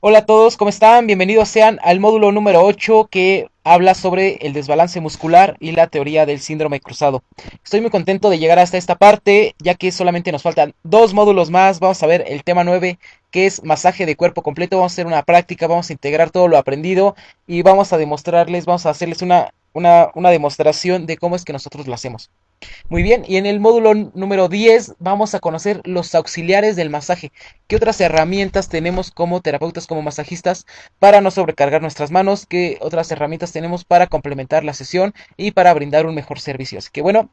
Hola a todos, ¿cómo están? Bienvenidos sean al módulo número 8 que habla sobre el desbalance muscular y la teoría del síndrome cruzado. Estoy muy contento de llegar hasta esta parte, ya que solamente nos faltan dos módulos más. Vamos a ver el tema 9, que es masaje de cuerpo completo. Vamos a hacer una práctica, vamos a integrar todo lo aprendido y vamos a demostrarles, vamos a hacerles una demostración de cómo es que nosotros lo hacemos. Muy bien, y en el módulo número 10 vamos a conocer los auxiliares del masaje. ¿Qué otras herramientas tenemos como terapeutas, como masajistas, para no sobrecargar nuestras manos? ¿Qué otras herramientas tenemos para complementar la sesión y para brindar un mejor servicio? Así que bueno,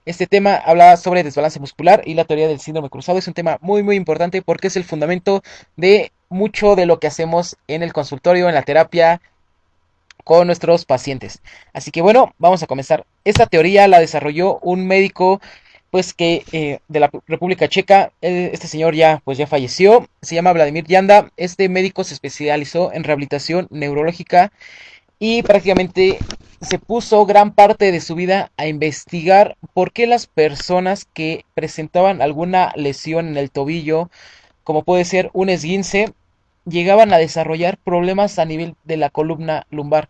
este tema habla sobre desbalance muscular y la teoría del síndrome cruzado. Es un tema muy importante porque es el fundamento de mucho de lo que hacemos en el consultorio, en la terapia, con nuestros pacientes. Así que bueno, vamos a comenzar. Esta teoría la desarrolló un médico pues que de la República Checa. Este señor ya falleció. Se llama Vladimir Yanda. Este médico se especializó en rehabilitación neurológica y prácticamente se puso gran parte de su vida a investigar por qué las personas que presentaban alguna lesión en el tobillo, como puede ser un esguince, llegaban a desarrollar problemas a nivel de la columna lumbar.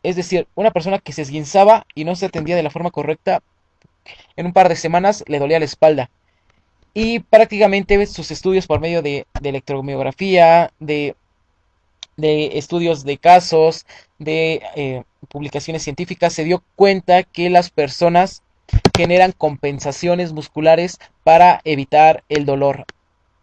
Es decir, una persona que se esguinzaba y no se atendía de la forma correcta, en un par de semanas le dolía la espalda. Y prácticamente sus estudios por medio de electromiografía, de estudios de casos, de publicaciones científicas, se dio cuenta que las personas generan compensaciones musculares para evitar el dolor.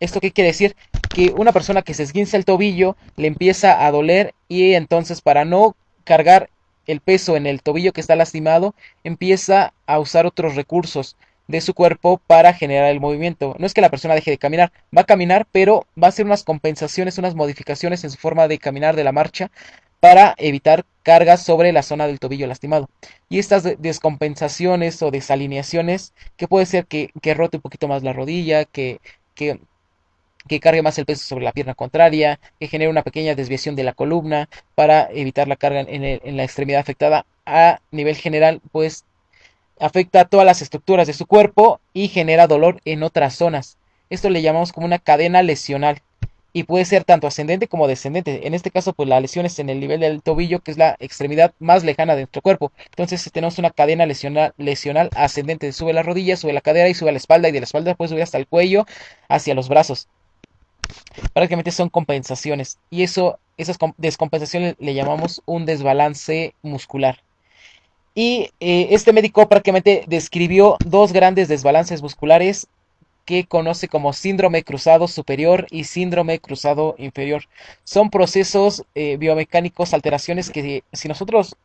¿Esto qué quiere decir? Que una persona que se esguinza el tobillo le empieza a doler y entonces para no cargar el peso en el tobillo que está lastimado, empieza a usar otros recursos de su cuerpo para generar el movimiento. No es que la persona deje de caminar, va a caminar, pero va a hacer unas compensaciones, unas modificaciones en su forma de caminar de la marcha para evitar cargas sobre la zona del tobillo lastimado. Y estas descompensaciones o desalineaciones, que puede ser que rote un poquito más la rodilla, que que cargue más el peso sobre la pierna contraria, que genere una pequeña desviación de la columna para evitar la carga en la extremidad afectada. A nivel general, pues afecta a todas las estructuras de su cuerpo y genera dolor en otras zonas. Esto le llamamos como una cadena lesional y puede ser tanto ascendente como descendente. En este caso, pues la lesión es en el nivel del tobillo, que es la extremidad más lejana de nuestro cuerpo. Entonces tenemos una cadena lesional ascendente. Sube la rodilla, sube la cadera y sube a la espalda, y de la espalda puede subir hasta el cuello, hacia los brazos. Prácticamente son compensaciones y esas descompensaciones le llamamos un desbalance muscular. Y este médico prácticamente describió dos grandes desbalances musculares que conoce como síndrome cruzado superior y síndrome cruzado inferior. Son procesos biomecánicos, alteraciones que si nosotros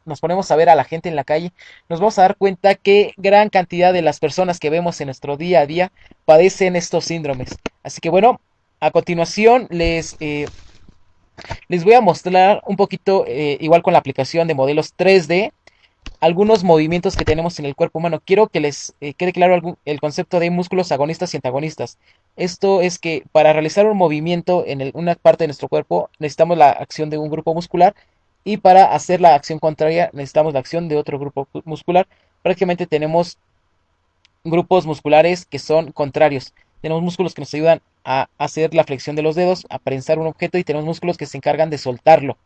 nos ponemos a ver a la gente en la calle, nos vamos a dar cuenta que gran cantidad de las personas que vemos en nuestro día a día padecen estos síndromes. Así que bueno, a continuación les voy a mostrar un poquito, igual con la aplicación de modelos 3D, algunos movimientos que tenemos en el cuerpo humano. Quiero que les quede claro el concepto de músculos agonistas y antagonistas. Esto es que para realizar un movimiento en una parte de nuestro cuerpo necesitamos la acción de un grupo muscular, y para hacer la acción contraria necesitamos la acción de otro grupo muscular. Prácticamente tenemos grupos musculares que son contrarios. Tenemos músculos que nos ayudan a hacer la flexión de los dedos, a prensar un objeto, y tenemos músculos que se encargan de soltarlo.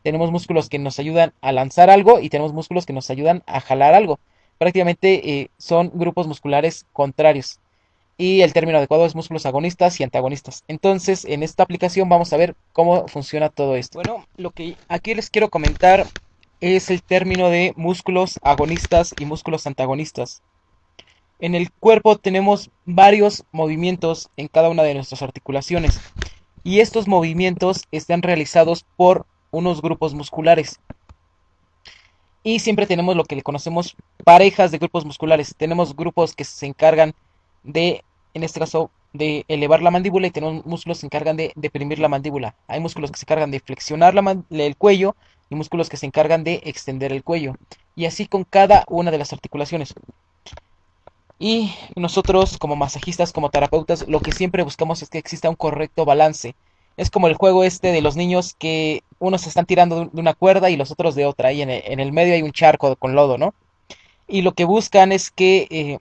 Tenemos músculos que nos ayudan a lanzar algo y tenemos músculos que nos ayudan a jalar algo. Prácticamente son grupos musculares contrarios. Y el término adecuado es músculos agonistas y antagonistas. Entonces, en esta aplicación vamos a ver cómo funciona todo esto. Bueno, lo que aquí les quiero comentar es el término de músculos agonistas y músculos antagonistas. En el cuerpo tenemos varios movimientos en cada una de nuestras articulaciones, y estos movimientos están realizados por unos grupos musculares. Y siempre tenemos lo que le conocemos parejas de grupos musculares. Tenemos grupos que se encargan de, en este caso, de elevar la mandíbula, y tenemos músculos que se encargan de deprimir la mandíbula. Hay músculos que se encargan de flexionar el cuello y músculos que se encargan de extender el cuello. Y así con cada una de las articulaciones. Y nosotros como masajistas, como terapeutas, lo que siempre buscamos es que exista un correcto balance. Es como el juego este de los niños, que unos se están tirando de una cuerda y los otros de otra, y en el medio hay un charco con lodo, ¿no? Y lo que buscan es que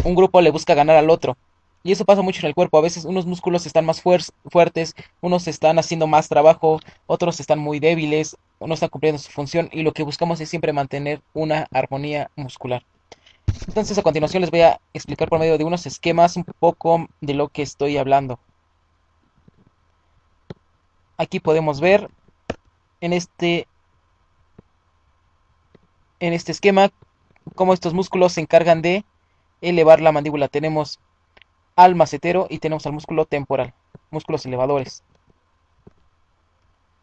un grupo le busca ganar al otro. Y eso pasa mucho en el cuerpo. A veces unos músculos están más fuertes, unos están haciendo más trabajo, otros están muy débiles, no están cumpliendo su función y lo que buscamos es siempre mantener una armonía muscular. Entonces a continuación les voy a explicar por medio de unos esquemas un poco de lo que estoy hablando. Aquí podemos ver en este esquema cómo estos músculos se encargan de elevar la mandíbula. Tenemos al macetero y tenemos al músculo temporal, músculos elevadores.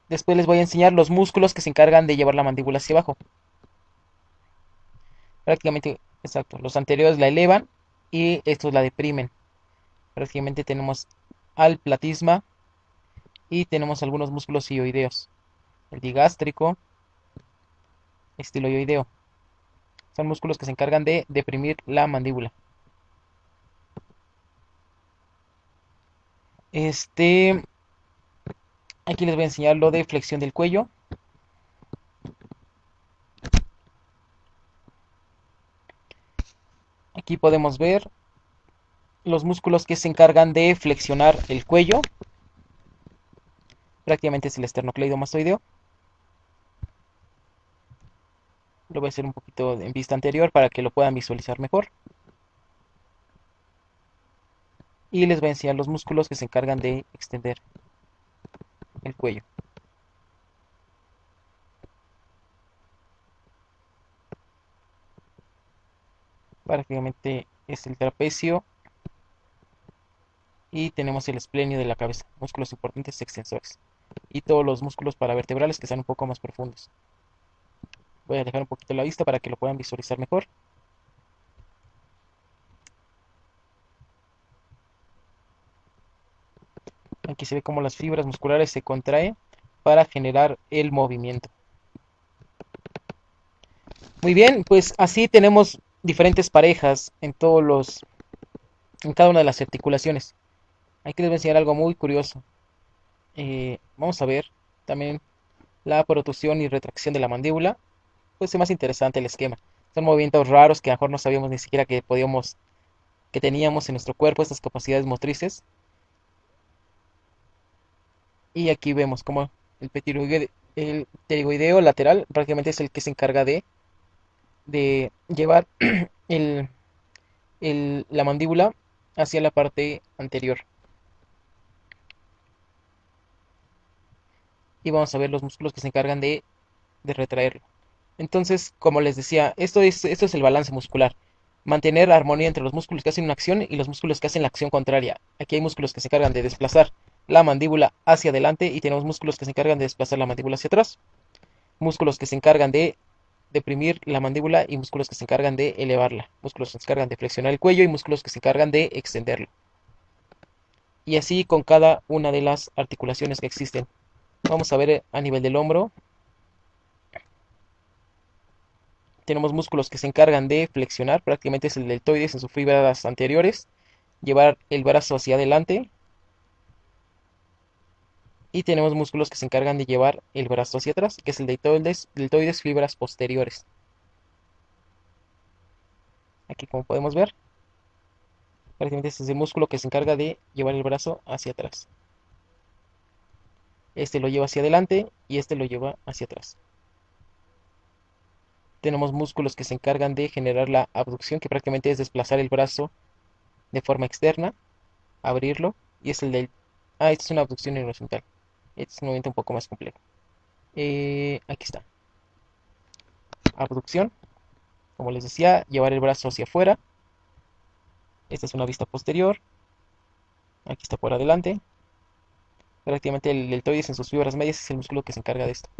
Después les voy a enseñar los músculos que se encargan de llevar la mandíbula hacia abajo. Prácticamente, exacto, los anteriores la elevan y estos la deprimen. Prácticamente tenemos al platisma y tenemos algunos músculos hioideos. El digástrico, estiloideo. Son músculos que se encargan de deprimir la mandíbula. Este, Aquí les voy a enseñar lo de flexión del cuello. Aquí podemos ver los músculos que se encargan de flexionar el cuello. Prácticamente es el esternocleidomastoideo. Lo voy a hacer un poquito en vista anterior para que lo puedan visualizar mejor. Y les voy a enseñar los músculos que se encargan de extender el cuello. Prácticamente es el trapecio y tenemos el esplenio de la cabeza, músculos importantes extensores. Y todos los músculos paravertebrales que están un poco más profundos. Voy a alejar un poquito la vista para que lo puedan visualizar mejor. Aquí se ve cómo las fibras musculares se contraen para generar el movimiento. Muy bien, pues así tenemos diferentes parejas en cada una de las articulaciones. Aquí les voy a enseñar algo muy curioso. Vamos a ver también la protusión y retracción de la mandíbula. Pues es más interesante el esquema. Son movimientos raros que a lo mejor no sabíamos ni siquiera que teníamos en nuestro cuerpo estas capacidades motrices. Y aquí vemos como el pterygoideo lateral prácticamente es el que se encarga de llevar el, la mandíbula hacia la parte anterior. Y vamos a ver los músculos que se encargan de retraerlo. Entonces, como les decía, esto es el balance muscular. Mantener armonía entre los músculos que hacen una acción y los músculos que hacen la acción contraria. Aquí hay músculos que se encargan de desplazar la mandíbula hacia adelante y tenemos músculos que se encargan de desplazar la mandíbula hacia atrás. Músculos que se encargan de deprimir la mandíbula y músculos que se encargan de elevarla. Músculos que se encargan de flexionar el cuello y músculos que se encargan de extenderlo. Y así con cada una de las articulaciones que existen. Vamos a ver a nivel del hombro. Tenemos músculos que se encargan de flexionar, prácticamente es el deltoides en sus fibras anteriores, llevar el brazo hacia adelante. Y tenemos músculos que se encargan de llevar el brazo hacia atrás, que es el deltoides fibras posteriores. Aquí como podemos ver, prácticamente este es el músculo que se encarga de llevar el brazo hacia atrás. Este lo lleva hacia adelante y este lo lleva hacia atrás. Tenemos músculos que se encargan de generar la abducción, que prácticamente es desplazar el brazo de forma externa, abrirlo, y es el del... Ah, esta es una abducción horizontal. Este es un movimiento un poco más complejo. Aquí está. Abducción, como les decía, llevar el brazo hacia afuera. Esta es una vista posterior. Aquí está por adelante. Prácticamente el deltoides en sus fibras medias es el músculo que se encarga de esto.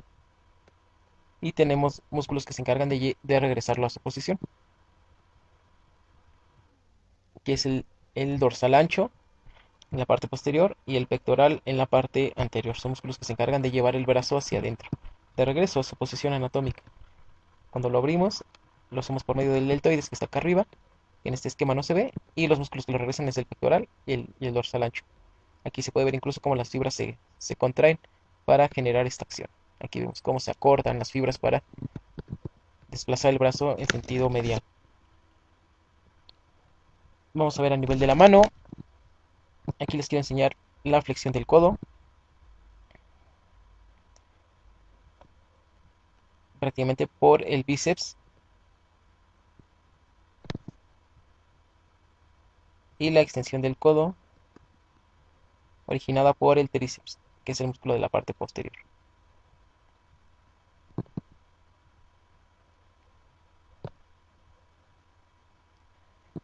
Y tenemos músculos que se encargan de regresarlo a su posición, que es el dorsal ancho en la parte posterior y el pectoral en la parte anterior. Son músculos que se encargan de llevar el brazo hacia adentro, de regreso a su posición anatómica. Cuando lo abrimos, lo hacemos por medio del deltoides que está acá arriba. En este esquema no se ve. Y los músculos que lo regresan es el pectoral y el dorsal ancho. Aquí se puede ver incluso cómo las fibras se contraen para generar esta acción. Aquí vemos cómo se acortan las fibras para desplazar el brazo en sentido medial. Vamos a ver a nivel de la mano. Aquí les quiero enseñar la flexión del codo, prácticamente por el bíceps, y la extensión del codo, originada por el tríceps, que es el músculo de la parte posterior.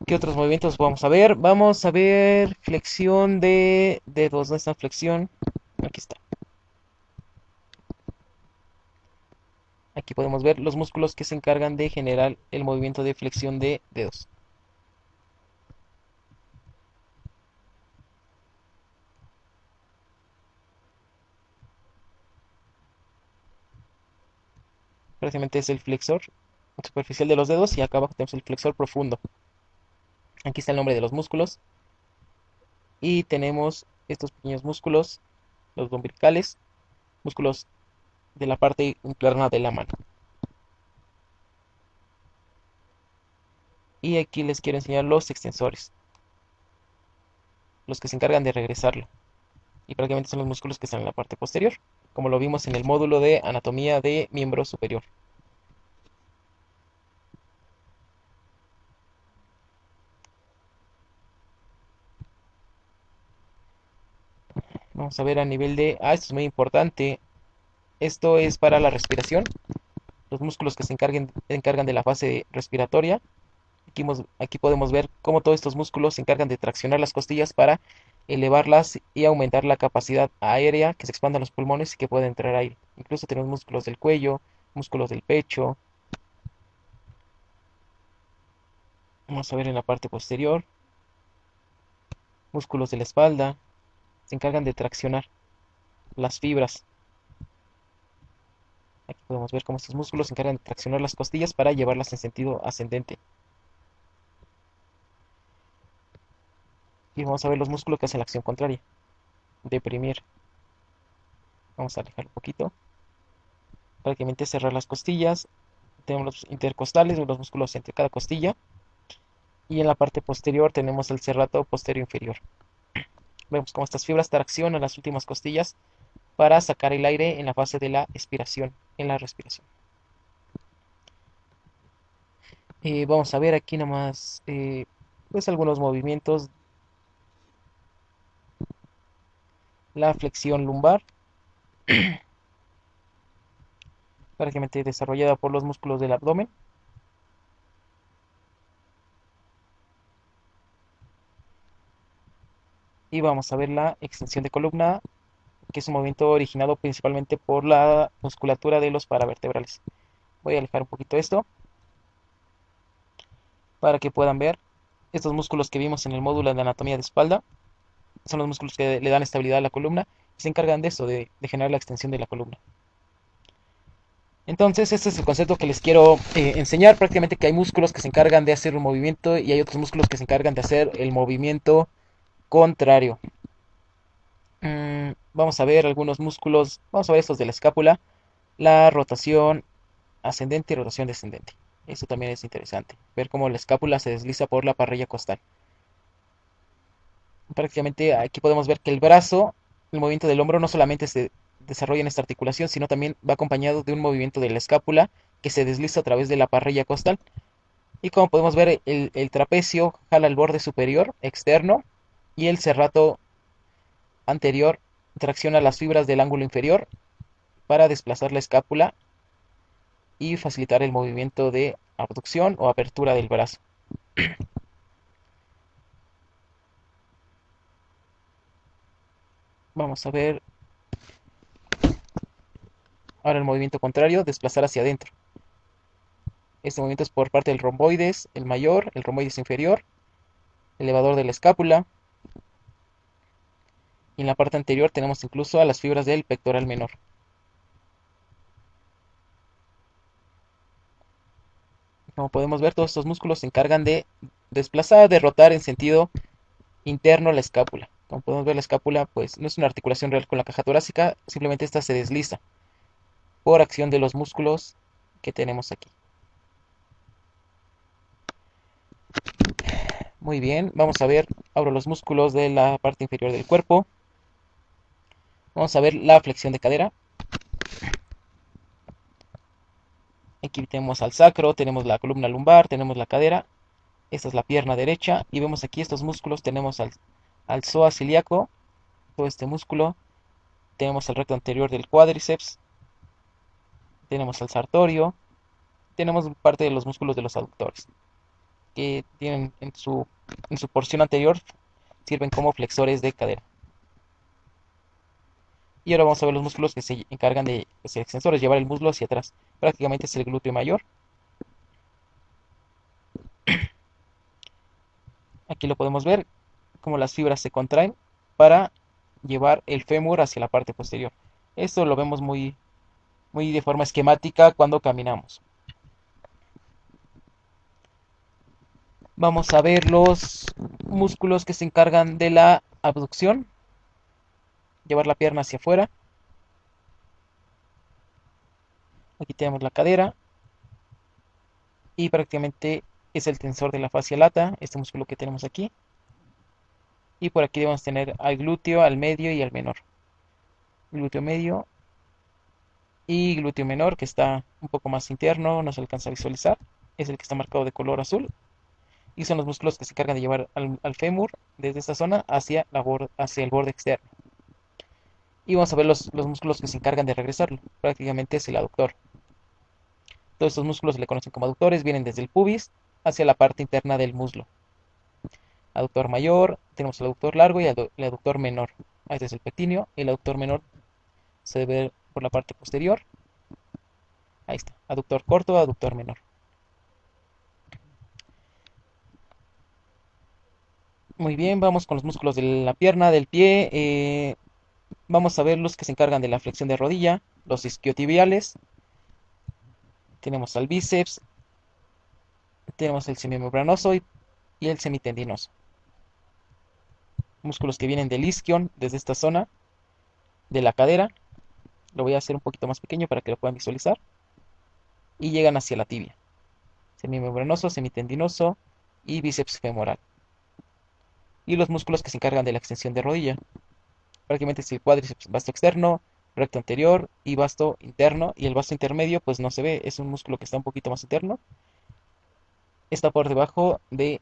¿Qué otros movimientos vamos a ver? Vamos a ver flexión de dedos. ¿Dónde está flexión? Aquí está. Aquí podemos ver los músculos que se encargan de generar el movimiento de flexión de dedos. Prácticamente es el flexor superficial de los dedos y acá abajo tenemos el flexor profundo. Aquí está el nombre de los músculos y tenemos estos pequeños músculos, los lumbricales, músculos de la parte interna de la mano. Y aquí les quiero enseñar los extensores, los que se encargan de regresarlo. Y prácticamente son los músculos que están en la parte posterior, como lo vimos en el módulo de anatomía de miembro superior. Vamos a ver a nivel de... esto es muy importante. Esto es para la respiración. Los músculos que encargan de la fase respiratoria. Aquí podemos ver cómo todos estos músculos se encargan de traccionar las costillas para elevarlas y aumentar la capacidad aérea, que se expandan los pulmones y que pueda entrar aire. Incluso tenemos músculos del cuello, músculos del pecho. Vamos a ver en la parte posterior, músculos de la espalda. Se encargan de traccionar las fibras. Aquí podemos ver cómo estos músculos se encargan de traccionar las costillas para llevarlas en sentido ascendente. Y vamos a ver los músculos que hacen la acción contraria. Deprimir. Vamos a alejar un poquito. Prácticamente cerrar las costillas. Tenemos los intercostales, los músculos entre cada costilla. Y en la parte posterior tenemos el serrato posterior inferior. Vemos cómo estas fibras traccionan las últimas costillas para sacar el aire en la fase de la expiración, en la respiración. Vamos a ver aquí nomás pues algunos movimientos. La flexión lumbar, prácticamente desarrollada por los músculos del abdomen. Y vamos a ver la extensión de columna, que es un movimiento originado principalmente por la musculatura de los paravertebrales. Voy a alejar un poquito esto para que puedan ver estos músculos que vimos en el módulo de anatomía de espalda. Son los músculos que le dan estabilidad a la columna y se encargan de eso, de generar la extensión de la columna. Entonces, este es el concepto que les quiero enseñar. Prácticamente que hay músculos que se encargan de hacer un movimiento y hay otros músculos que se encargan de hacer el movimiento contrario. Vamos a ver algunos músculos. Vamos a ver estos de la escápula. La rotación ascendente y rotación descendente. Eso también es interesante. Ver cómo la escápula se desliza por la parrilla costal. Prácticamente aquí podemos ver que el brazo, el movimiento del hombro no solamente se desarrolla en esta articulación, sino también va acompañado de un movimiento de la escápula que se desliza a través de la parrilla costal. Y como podemos ver, el trapecio jala el borde superior externo y el serrato anterior tracciona las fibras del ángulo inferior para desplazar la escápula y facilitar el movimiento de abducción o apertura del brazo. Vamos a ver ahora el movimiento contrario, desplazar hacia adentro. Este movimiento es por parte del romboides, el mayor, el romboides inferior, elevador de la escápula. Y en la parte anterior tenemos incluso a las fibras del pectoral menor. Como podemos ver, todos estos músculos se encargan de desplazar, de rotar en sentido interno la escápula. Como podemos ver, la escápula pues no es una articulación real con la caja torácica, simplemente esta se desliza por acción de los músculos que tenemos aquí. Muy bien, vamos a ver, abro los músculos de la parte inferior del cuerpo. Vamos a ver la flexión de cadera. Aquí tenemos al sacro, tenemos la columna lumbar, tenemos la cadera. Esta es la pierna derecha y vemos aquí estos músculos. Tenemos al psoas ilíaco, todo este músculo. Tenemos el recto anterior del cuádriceps. Tenemos al sartorio. Tenemos parte de los músculos de los aductores, que tienen en su porción anterior, sirven como flexores de cadera. Y ahora vamos a ver los músculos que se encargan de ser extensores, llevar el muslo hacia atrás. Prácticamente es el glúteo mayor. Aquí lo podemos ver, cómo las fibras se contraen para llevar el fémur hacia la parte posterior. Esto lo vemos muy de forma esquemática cuando caminamos. Vamos a ver los músculos que se encargan de la abducción, llevar la pierna hacia afuera. Aquí tenemos la cadera y prácticamente es el tensor de la fascia lata, este músculo que tenemos aquí. Y por aquí debemos tener al glúteo, al medio y al menor. Glúteo medio y glúteo menor, que está un poco más interno, no se alcanza a visualizar. Es el que está marcado de color azul. Y son los músculos que se encargan de llevar al fémur desde esta zona hacia el borde externo. Y vamos a ver los músculos que se encargan de regresarlo. Prácticamente es el aductor. Todos estos músculos se le conocen como aductores, vienen desde el pubis hacia la parte interna del muslo. Aductor mayor, tenemos el aductor largo y el aductor menor. Este es el pectíneo. El aductor menor se debe ver por la parte posterior. Ahí está, aductor corto, aductor menor. Muy bien, vamos con los músculos de la pierna, del pie. Vamos a ver los que se encargan de la flexión de rodilla, los isquiotibiales. Tenemos al bíceps, tenemos el semimembranoso y el semitendinoso. Músculos que vienen del isquion, desde esta zona de la cadera. Lo voy a hacer un poquito más pequeño para que lo puedan visualizar. Y llegan hacia la tibia. Semimembranoso, semitendinoso y bíceps femoral. Y los músculos que se encargan de la extensión de rodilla. Prácticamente es el cuádriceps vasto externo, recto anterior y vasto interno. Y el vasto intermedio pues no se ve, es un músculo que está un poquito más interno. Está por debajo del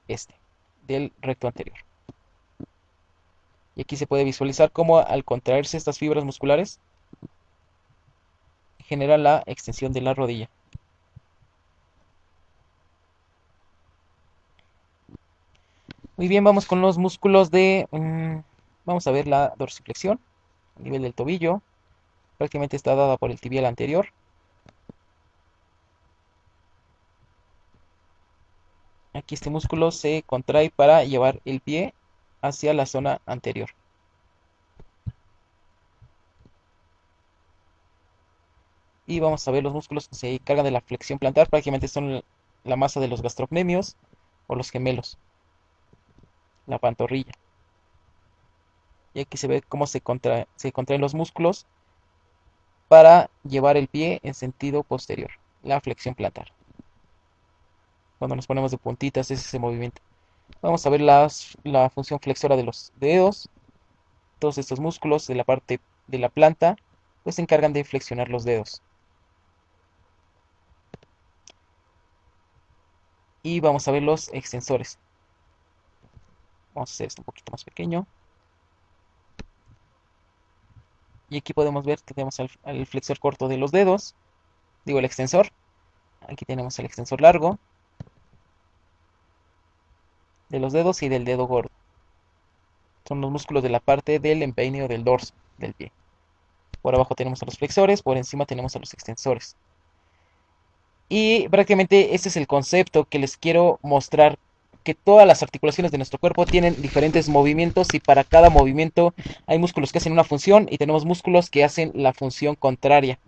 recto anterior. Y aquí se puede visualizar cómo al contraerse estas fibras musculares genera la extensión de la rodilla. Muy bien, vamos con los músculos vamos a ver la dorsiflexión a nivel del tobillo. Prácticamente está dada por el tibial anterior. Aquí este músculo se contrae para llevar el pie hacia la zona anterior. Y vamos a ver los músculos que se encargan de la flexión plantar. Prácticamente son la masa de los gastrocnemios o los gemelos, la pantorrilla. Y aquí se ve cómo se contraen los músculos para llevar el pie en sentido posterior, la flexión plantar. Cuando nos ponemos de puntitas es ese movimiento. Vamos a ver la función flexora de los dedos. Todos estos músculos de la parte de la planta pues se encargan de flexionar los dedos. Y vamos a ver los extensores. Vamos a hacer esto un poquito más pequeño. Y aquí podemos ver que tenemos al flexor corto de los dedos. Digo, el extensor. Aquí tenemos el extensor largo de los dedos y del dedo gordo. Son los músculos de la parte del empeine o del dorso del pie. Por abajo tenemos a los flexores, por encima tenemos a los extensores. Y prácticamente este es el concepto que les quiero mostrar, que todas las articulaciones de nuestro cuerpo tienen diferentes movimientos y para cada movimiento hay músculos que hacen una función y tenemos músculos que hacen la función contraria.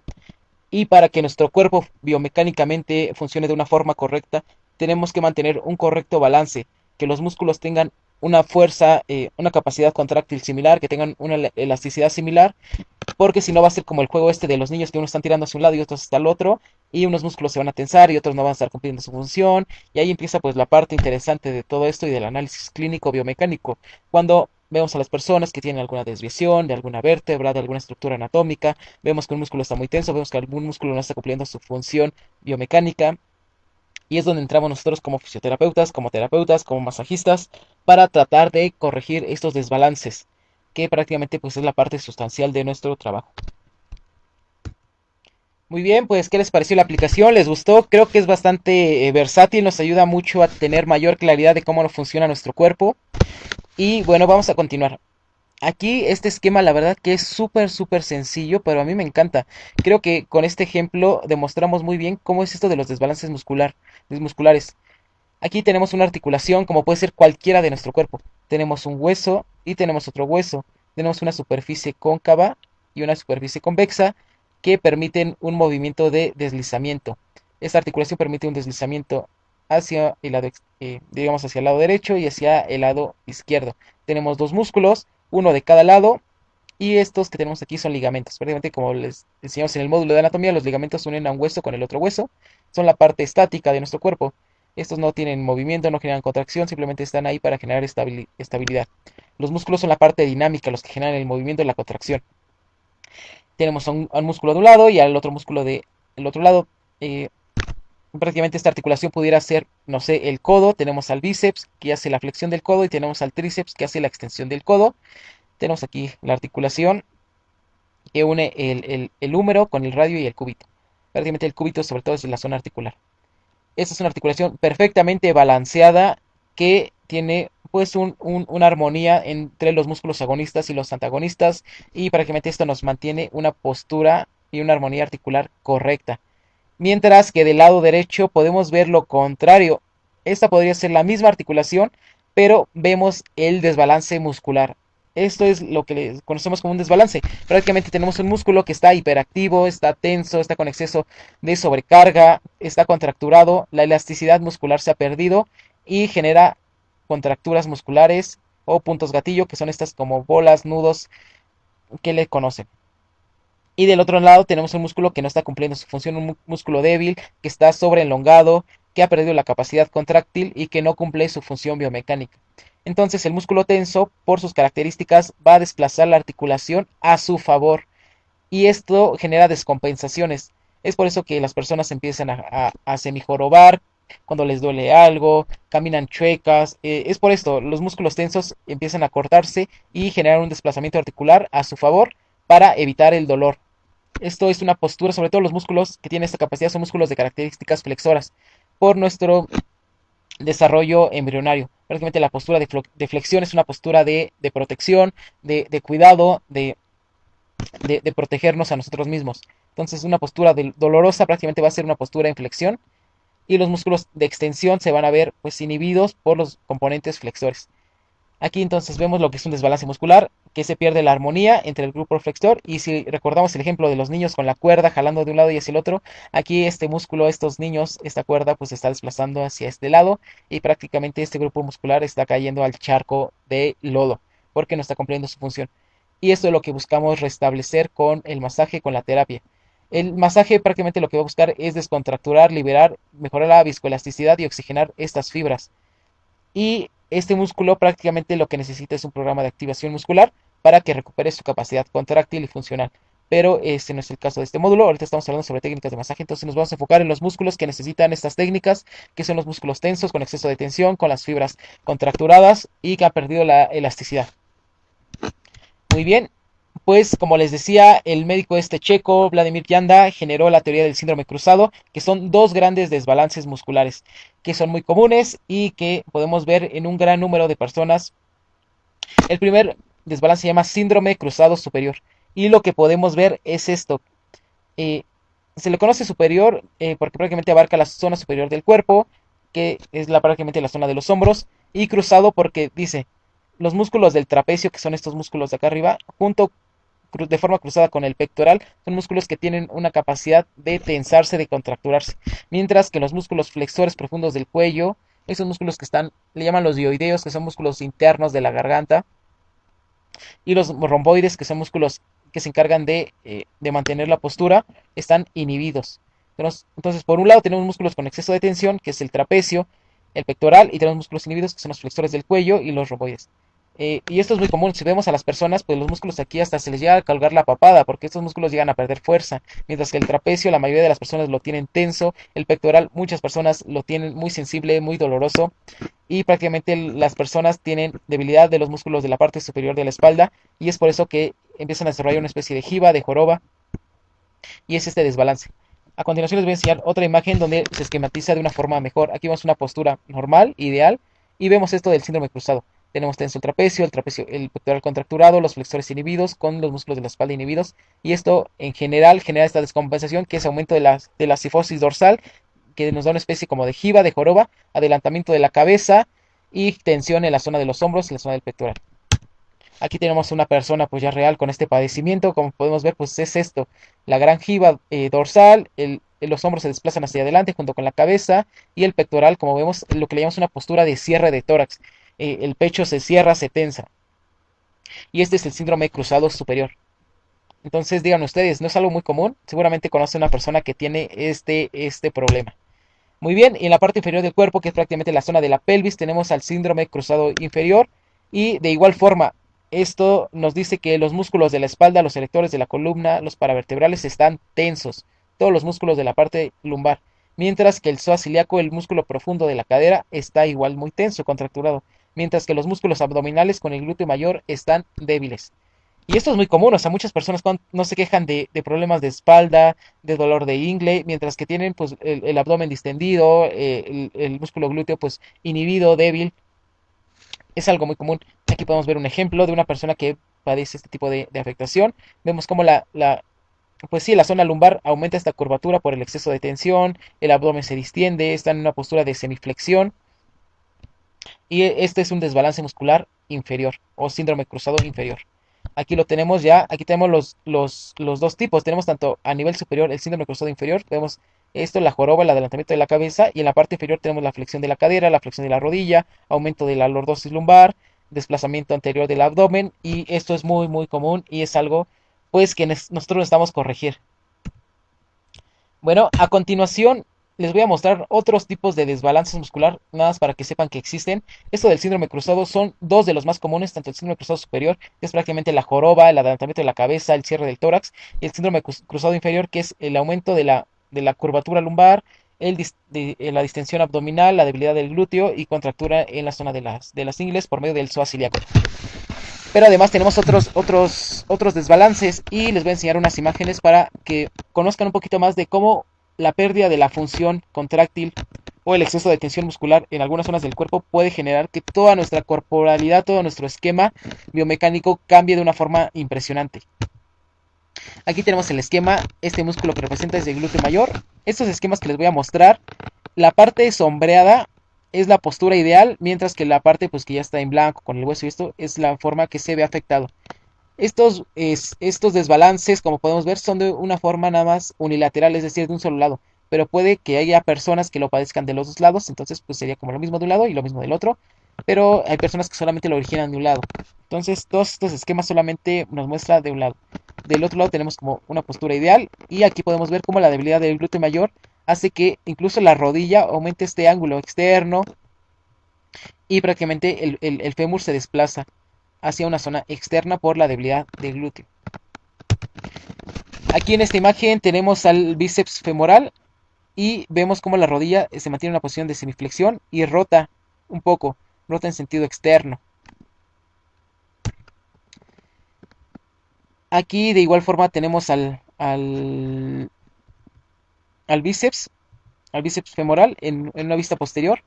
Y para que nuestro cuerpo biomecánicamente funcione de una forma correcta, tenemos que mantener un correcto balance, que los músculos tengan una fuerza, una capacidad contráctil similar, que tengan una elasticidad similar porque si no va a ser como el juego este de los niños que unos están tirando hacia un lado y otros hasta el otro, y unos músculos se van a tensar y otros no van a estar cumpliendo su función, y ahí empieza pues la parte interesante de todo esto y del análisis clínico biomecánico, cuando vemos a las personas que tienen alguna desviación de alguna vértebra, de alguna estructura anatómica, vemos que un músculo está muy tenso, vemos que algún músculo no está cumpliendo su función biomecánica, y es donde entramos nosotros como fisioterapeutas, como masajistas, para tratar de corregir estos desbalances, que prácticamente pues es la parte sustancial de nuestro trabajo. Muy bien, pues ¿qué les pareció la aplicación? ¿Les gustó? Creo que es bastante versátil, nos ayuda mucho a tener mayor claridad de cómo funciona nuestro cuerpo. Y bueno, vamos a continuar. Aquí este esquema la verdad que es súper sencillo, pero a mí me encanta. Creo que con este ejemplo demostramos muy bien cómo es esto de los desbalances musculares. Aquí tenemos una articulación como puede ser cualquiera de nuestro cuerpo. Tenemos un hueso y tenemos otro hueso. Tenemos una superficie cóncava y una superficie convexa que permiten un movimiento de deslizamiento. Esta articulación permite un deslizamiento hacia el lado, digamos hacia el lado derecho y hacia el lado izquierdo. Tenemos dos músculos, uno de cada lado, y estos que tenemos aquí son ligamentos. Prácticamente como les enseñamos en el módulo de anatomía, los ligamentos unen a un hueso con el otro hueso. Son la parte estática de nuestro cuerpo. Estos no tienen movimiento, no generan contracción, simplemente están ahí para generar estabilidad. Los músculos son la parte dinámica, los que generan el movimiento y la contracción. Tenemos a un músculo de un lado y al otro músculo del otro lado. Eh, Prácticamente esta articulación pudiera ser, no sé, el codo. Tenemos al bíceps que hace la flexión del codo y tenemos al tríceps que hace la extensión del codo. Tenemos aquí la articulación que une el húmero con el radio y el cúbito. Prácticamente el cúbito sobre todo es la zona articular. Esta es una articulación perfectamente balanceada que tiene pues una armonía entre los músculos agonistas y los antagonistas, y prácticamente esto nos mantiene una postura y una armonía articular correcta. Mientras que del lado derecho podemos ver lo contrario. Esta podría ser la misma articulación, pero vemos el desbalance muscular. Esto es lo que conocemos como un desbalance. Prácticamente tenemos un músculo que está hiperactivo, está tenso, está con exceso de sobrecarga, está contracturado, la elasticidad muscular se ha perdido y genera contracturas musculares o puntos gatillo, que son estas como bolas, nudos que le conocen. Y del otro lado tenemos un músculo que no está cumpliendo su función, un músculo débil, que está sobreenlongado, que ha perdido la capacidad contráctil y que no cumple su función biomecánica. Entonces el músculo tenso, por sus características, va a desplazar la articulación a su favor y esto genera descompensaciones. Es por eso que las personas empiezan a semijorobar cuando les duele algo, caminan chuecas. Es por esto, los músculos tensos empiezan a cortarse y generar un desplazamiento articular a su favor para evitar el dolor. Esto es una postura, sobre todo los músculos que tienen esta capacidad son músculos de características flexoras por nuestro desarrollo embrionario. Prácticamente la postura de flexión es una postura de protección, de cuidado, de protegernos a nosotros mismos. Entonces una postura dolorosa prácticamente va a ser una postura en flexión y los músculos de extensión se van a ver pues inhibidos por los componentes flexores. Aquí entonces vemos lo que es un desbalance muscular, que se pierde la armonía entre el grupo flexor, y si recordamos el ejemplo de los niños con la cuerda jalando de un lado y hacia el otro, aquí este músculo, estos niños, esta cuerda pues se está desplazando hacia este lado y prácticamente este grupo muscular está cayendo al charco de lodo porque no está cumpliendo su función. Y esto es lo que buscamos restablecer con el masaje, con la terapia. El masaje prácticamente lo que va a buscar es descontracturar, liberar, mejorar la viscoelasticidad y oxigenar estas fibras. Y este músculo prácticamente lo que necesita es un programa de activación muscular para que recupere su capacidad contráctil y funcional. Pero este no es el caso de este módulo. Ahorita estamos hablando sobre técnicas de masaje, entonces nos vamos a enfocar en los músculos que necesitan estas técnicas, que son los músculos tensos, con exceso de tensión, con las fibras contracturadas y que han perdido la elasticidad. Muy bien, pues como les decía, el médico este checo, Vladimir Janda, generó la teoría del síndrome cruzado, que son dos grandes desbalances musculares, que son muy comunes y que podemos ver en un gran número de personas. El primer desbalance se llama síndrome cruzado superior, y lo que podemos ver es esto. Eh, Se le conoce superior porque prácticamente abarca la zona superior del cuerpo, que es prácticamente la zona de los hombros, y cruzado porque dice, los músculos del trapecio, que son estos músculos de acá arriba, junto de forma cruzada con el pectoral, son músculos que tienen una capacidad de tensarse, de contracturarse, mientras que los músculos flexores profundos del cuello, esos músculos que están, le llaman los dioideos, que son músculos internos de la garganta, y los romboides, que son músculos que se encargan de mantener la postura están inhibidos. Entonces, por un lado tenemos músculos con exceso de tensión, que es el trapecio, el pectoral, y tenemos músculos inhibidos, que son los flexores del cuello y los romboides. Y esto es muy común. Si vemos a las personas, pues los músculos aquí hasta se les llega a colgar la papada, porque estos músculos llegan a perder fuerza. Mientras que el trapecio, la mayoría de las personas lo tienen tenso. El pectoral, muchas personas lo tienen muy sensible, muy doloroso. Y prácticamente las personas tienen debilidad de los músculos de la parte superior de la espalda. Y es por eso que empiezan a desarrollar una especie de jiba, de joroba. Y es este desbalance. A continuación les voy a enseñar otra imagen donde se esquematiza de una forma mejor. Aquí vemos una postura normal, ideal, y vemos esto del síndrome cruzado. Tenemos tenso el trapecio, el pectoral contracturado, los flexores inhibidos, con los músculos de la espalda inhibidos. Y esto en general genera esta descompensación, que es aumento de la cifosis dorsal, que nos da una especie como de jiba, de joroba, adelantamiento de la cabeza y tensión en la zona de los hombros y en la zona del pectoral. Aquí tenemos una persona pues ya real con este padecimiento. Como podemos ver, pues es esto: la gran jiba dorsal, los hombros se desplazan hacia adelante junto con la cabeza, y el pectoral, como vemos, lo que le llamamos una postura de cierre de tórax. El pecho se cierra, se tensa. Y este es el síndrome cruzado superior. Entonces digan ustedes, no es algo muy común. Seguramente conoce una persona que tiene este problema. Muy bien, y en la parte inferior del cuerpo, que es prácticamente la zona de la pelvis, tenemos al síndrome cruzado inferior. Y de igual forma, esto nos dice que los músculos de la espalda, los erectores de la columna, los paravertebrales están tensos, todos los músculos de la parte lumbar. Mientras que el psoas ilíaco, el músculo profundo de la cadera, está igual muy tenso, contracturado. Mientras que los músculos abdominales con el glúteo mayor están débiles. Y esto es muy común. O sea, muchas personas no se quejan de problemas de espalda, de dolor de ingle, mientras que tienen pues el abdomen distendido, el músculo glúteo pues inhibido, débil. Es algo muy común. Aquí podemos ver un ejemplo de una persona que padece este tipo de afectación. Vemos cómo pues sí, la zona lumbar aumenta esta curvatura por el exceso de tensión, el abdomen se distiende, está en una postura de semiflexión, y este es un desbalance muscular inferior o síndrome cruzado inferior. Aquí lo tenemos ya, aquí tenemos los dos tipos. Tenemos tanto a nivel superior el síndrome cruzado inferior, vemos esto, la joroba, el adelantamiento de la cabeza, y en la parte inferior tenemos la flexión de la cadera, la flexión de la rodilla, aumento de la lordosis lumbar, desplazamiento anterior del abdomen, y esto es muy muy común y es algo pues que nosotros necesitamos corregir. Bueno, a continuación les voy a mostrar otros tipos de desbalances muscular, nada más para que sepan que existen. Esto del síndrome cruzado son dos de los más comunes, tanto el síndrome cruzado superior, que es prácticamente la joroba, el adelantamiento de la cabeza, el cierre del tórax, y el síndrome cruzado inferior, que es el aumento de la curvatura lumbar, la distensión abdominal, la debilidad del glúteo y contractura en la zona de las ingles por medio del psoas ilíaco. Pero además tenemos otros desbalances, y les voy a enseñar unas imágenes para que conozcan un poquito más de cómo la pérdida de la función contráctil o el exceso de tensión muscular en algunas zonas del cuerpo puede generar que toda nuestra corporalidad, todo nuestro esquema biomecánico cambie de una forma impresionante. Aquí tenemos el esquema. Este músculo que representa es el glúteo mayor. Estos esquemas que les voy a mostrar, la parte sombreada es la postura ideal, mientras que la parte pues que ya está en blanco con el hueso y esto es la forma que se ve afectado. Estos desbalances, como podemos ver, son de una forma nada más unilateral, es decir, de un solo lado. Pero puede que haya personas que lo padezcan de los dos lados, entonces pues sería como lo mismo de un lado y lo mismo del otro. Pero hay personas que solamente lo originan de un lado. Entonces todos estos esquemas solamente nos muestra de un lado. Del otro lado tenemos como una postura ideal, y aquí podemos ver cómo la debilidad del glúteo mayor hace que incluso la rodilla aumente este ángulo externo, y prácticamente el fémur se desplaza hacia una zona externa por la debilidad del glúteo. Aquí en esta imagen tenemos al bíceps femoral, y vemos cómo la rodilla se mantiene en una posición de semiflexión y rota un poco, rota en sentido externo. Aquí de igual forma tenemos al bíceps, al bíceps femoral en una vista posterior.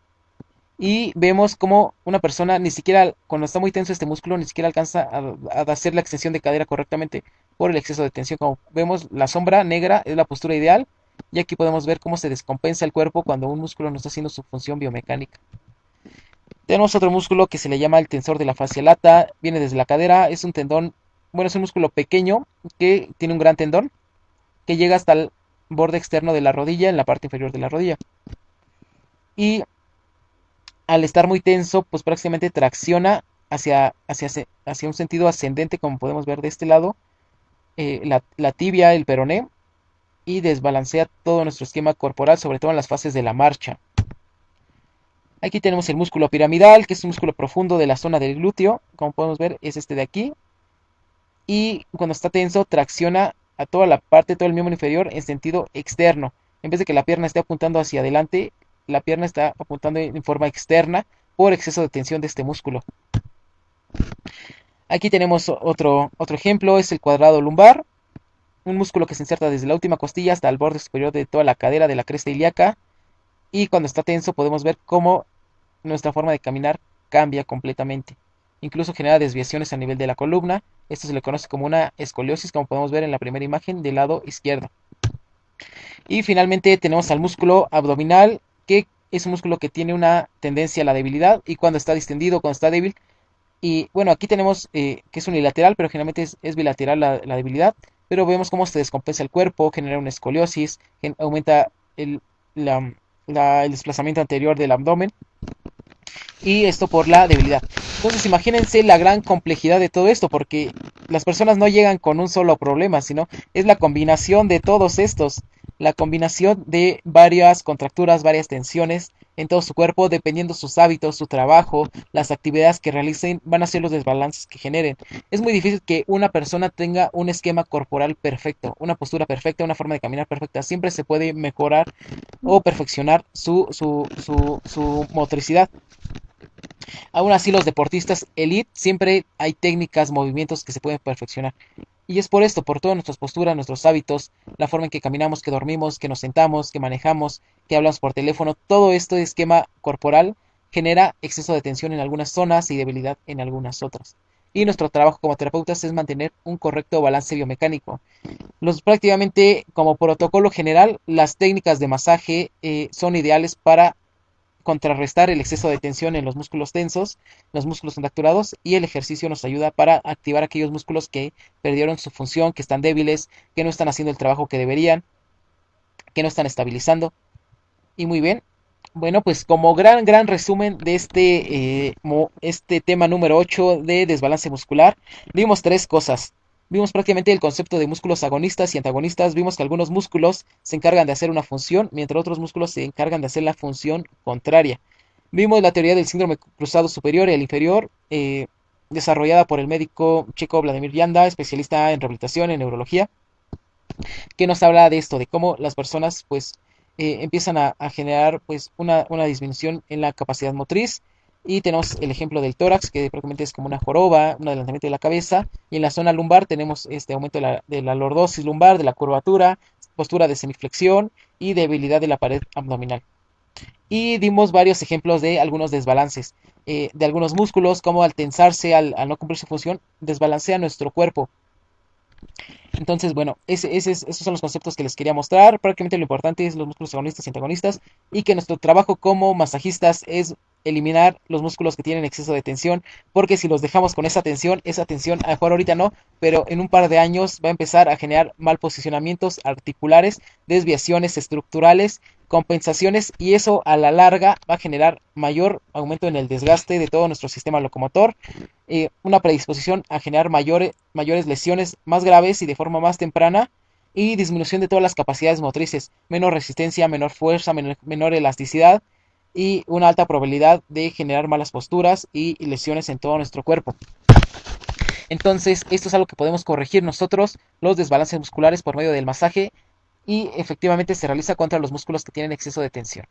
Y vemos como una persona ni siquiera, cuando está muy tenso este músculo, ni siquiera alcanza a hacer la extensión de cadera correctamente por el exceso de tensión. Como vemos, la sombra negra es la postura ideal, y aquí podemos ver cómo se descompensa el cuerpo cuando un músculo no está haciendo su función biomecánica. Tenemos otro músculo que se le llama el tensor de la fascia lata, viene desde la cadera, es un tendón, bueno, es un músculo pequeño que tiene un gran tendón que llega hasta el borde externo de la rodilla, en la parte inferior de la rodilla. Y al estar muy tenso, pues prácticamente tracciona hacia un sentido ascendente, como podemos ver de este lado, la tibia, el peroné, y desbalancea todo nuestro esquema corporal, sobre todo en las fases de la marcha. Aquí tenemos el músculo piramidal, que es un músculo profundo de la zona del glúteo. Como podemos ver, es este de aquí. Y cuando está tenso, tracciona a toda la parte, todo el miembro inferior en sentido externo. En vez de que la pierna esté apuntando hacia adelante, la pierna está apuntando en forma externa por exceso de tensión de este músculo. Aquí tenemos otro ejemplo, es el cuadrado lumbar, un músculo que se inserta desde la última costilla hasta el borde superior de toda la cadera de la cresta ilíaca. Y cuando está tenso podemos ver cómo nuestra forma de caminar cambia completamente. Incluso genera desviaciones a nivel de la columna. Esto se le conoce como una escoliosis, como podemos ver en la primera imagen del lado izquierdo. Y finalmente tenemos al músculo abdominal, que es un músculo que tiene una tendencia a la debilidad y cuando está distendido, cuando está débil. Y bueno, aquí tenemos que es unilateral, pero generalmente es bilateral la debilidad. Pero vemos cómo se descompensa el cuerpo, genera una escoliosis, aumenta el, la- el desplazamiento anterior del abdomen y esto por la debilidad. Entonces imagínense la gran complejidad de todo esto, porque las personas no llegan con un solo problema, sino es la combinación de todos estos, la combinación de varias contracturas, varias tensiones en todo su cuerpo, dependiendo sus hábitos, su trabajo, las actividades que realicen, van a ser los desbalances que generen. Es muy difícil que una persona tenga un esquema corporal perfecto, una postura perfecta, una forma de caminar perfecta. Siempre se puede mejorar o perfeccionar su motricidad. Aún así, los deportistas elite siempre hay técnicas, movimientos que se pueden perfeccionar. Y es por esto, por todas nuestras posturas, nuestros hábitos, la forma en que caminamos, que dormimos, que nos sentamos, que manejamos, que hablamos por teléfono, todo esto de esquema corporal genera exceso de tensión en algunas zonas y debilidad en algunas otras. Y nuestro trabajo como terapeutas es mantener un correcto balance biomecánico. Prácticamente como protocolo general, las técnicas de masaje son ideales para contrarrestar el exceso de tensión en los músculos tensos, los músculos contracturados, y el ejercicio nos ayuda para activar aquellos músculos que perdieron su función, que están débiles, que no están haciendo el trabajo que deberían, que no están estabilizando. Y muy bien. Bueno, pues como gran resumen de este tema número 8 de desbalance muscular, vimos tres cosas. Vimos prácticamente el concepto de músculos agonistas y antagonistas. Vimos que algunos músculos se encargan de hacer una función, mientras otros músculos se encargan de hacer la función contraria. Vimos la teoría del síndrome cruzado superior y el inferior, desarrollada por el médico checo Vladimir Yanda, especialista en rehabilitación en neurología, que nos habla de esto, de cómo las personas pues empiezan a generar pues una disminución en la capacidad motriz. Y tenemos el ejemplo del tórax, que prácticamente es como una joroba, un adelantamiento de la cabeza. Y en la zona lumbar tenemos este aumento de la lordosis lumbar, de la curvatura, postura de semiflexión y debilidad de la pared abdominal. Y dimos varios ejemplos de algunos desbalances de algunos músculos, como al tensarse, al no cumplir su función, desbalancea nuestro cuerpo. Entonces, bueno, esos son los conceptos que les quería mostrar. Prácticamente lo importante es los músculos agonistas y antagonistas y que nuestro trabajo como masajistas es eliminar los músculos que tienen exceso de tensión, porque si los dejamos con esa tensión, a lo mejor ahorita no, pero en un par de años va a empezar a generar mal posicionamientos articulares, desviaciones estructurales, compensaciones, y eso a la larga va a generar mayor aumento en el desgaste de todo nuestro sistema locomotor, una predisposición a generar mayores lesiones más graves y de forma más temprana, y disminución de todas las capacidades motrices, menor resistencia, menor fuerza, menor elasticidad y una alta probabilidad de generar malas posturas y lesiones en todo nuestro cuerpo. Entonces, esto es algo que podemos corregir nosotros, los desbalances musculares por medio del masaje, y efectivamente se realiza contra los músculos que tienen exceso de tensión.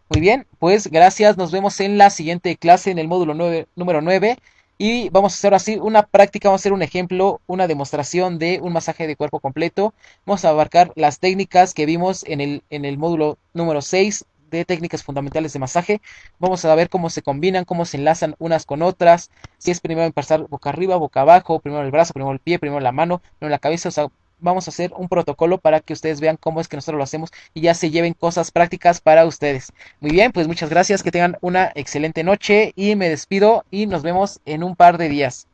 Muy bien, pues gracias, nos vemos en la siguiente clase en el módulo número 9 y vamos a hacer así una práctica, vamos a hacer un ejemplo, una demostración de un masaje de cuerpo completo. Vamos a abarcar las técnicas que vimos en el módulo número 6 de técnicas fundamentales de masaje. Vamos a ver cómo se combinan, cómo se enlazan unas con otras, si es primero empezar boca arriba, boca abajo, primero el brazo, primero el pie, primero la mano, primero la cabeza. O sea, vamos a hacer un protocolo para que ustedes vean cómo es que nosotros lo hacemos y ya se lleven cosas prácticas para ustedes. Muy bien, pues muchas gracias, que tengan una excelente noche y me despido y nos vemos en un par de días.